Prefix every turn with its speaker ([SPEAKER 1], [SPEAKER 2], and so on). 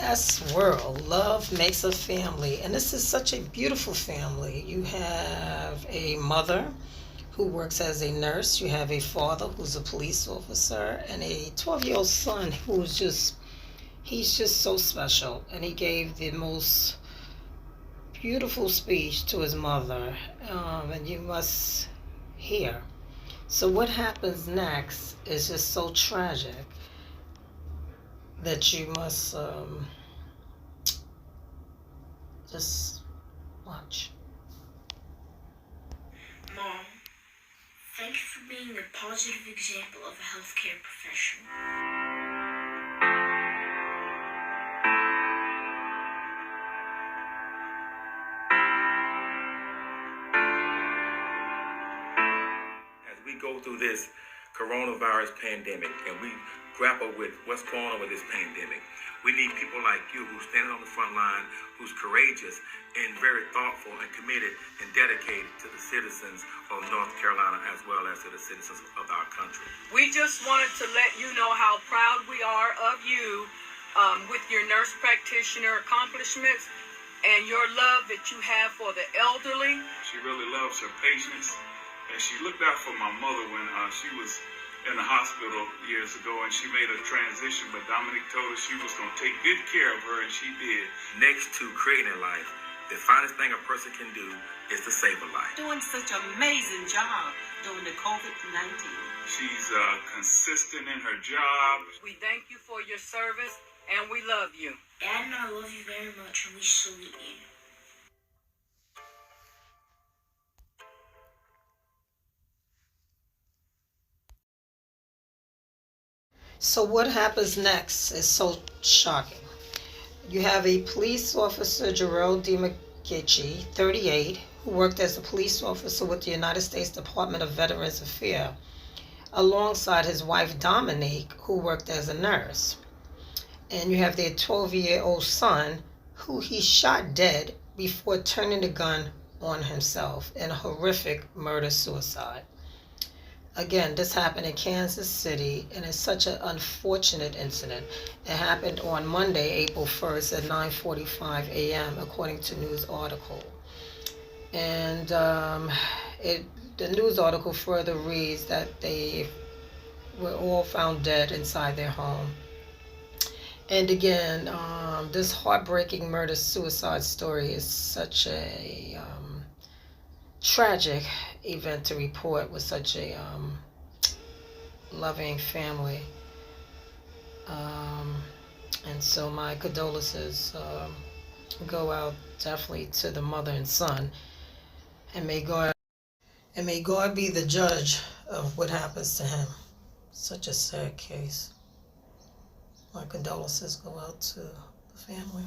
[SPEAKER 1] Yes, world. Love makes a family. And this is such a beautiful family. You have a mother who works as a nurse. You have a father who's a police officer and a 12-year-old son he's just so special. And he gave the most beautiful speech to his mother. And you must hear. So what happens next is just so tragic that you must just watch.
[SPEAKER 2] Mom, thank you for being a positive example of a healthcare professional.
[SPEAKER 3] As we go through this coronavirus pandemic and we grapple with what's going on with this pandemic, we need people like you who's standing on the front line, who's courageous and very thoughtful and committed and dedicated to the citizens of North Carolina as well as to the citizens of our country.
[SPEAKER 4] We just wanted to let you know how proud we are of you with your nurse practitioner accomplishments and your love that you have for the elderly.
[SPEAKER 5] She really loves her patients, and she looked out for my mother when she was in the hospital years ago, and she made a transition, but Domonique told her she was going to take good care of her, and she did.
[SPEAKER 3] Next to creating a life, the finest thing a person can do is to save a life.
[SPEAKER 6] Doing such an amazing job during the COVID-19.
[SPEAKER 5] She's consistent in her job.
[SPEAKER 4] We thank you for your service, and we love you.
[SPEAKER 2] Dad and I love you very much, and we salute you.
[SPEAKER 1] So what happens next is so shocking. You have a police officer, Jerel D. McGeachy, 38, who worked as a police officer with the United States Department of Veterans Affairs, alongside his wife, Domonique, who worked as a nurse. And you have their 12-year-old son, who he shot dead before turning the gun on himself in a horrific murder-suicide. Again, this happened in Kansas City, and it's such an unfortunate incident. It happened on Monday, April 1st at 9:45 a.m., according to news article. And the news article further reads that they were all found dead inside their home. And again, this heartbreaking murder-suicide story is such a tragic event to report with such a loving family. And so my condolences go out definitely to the mother and son. And may God be the judge of what happens to him. Such a sad case. My condolences go out to the family.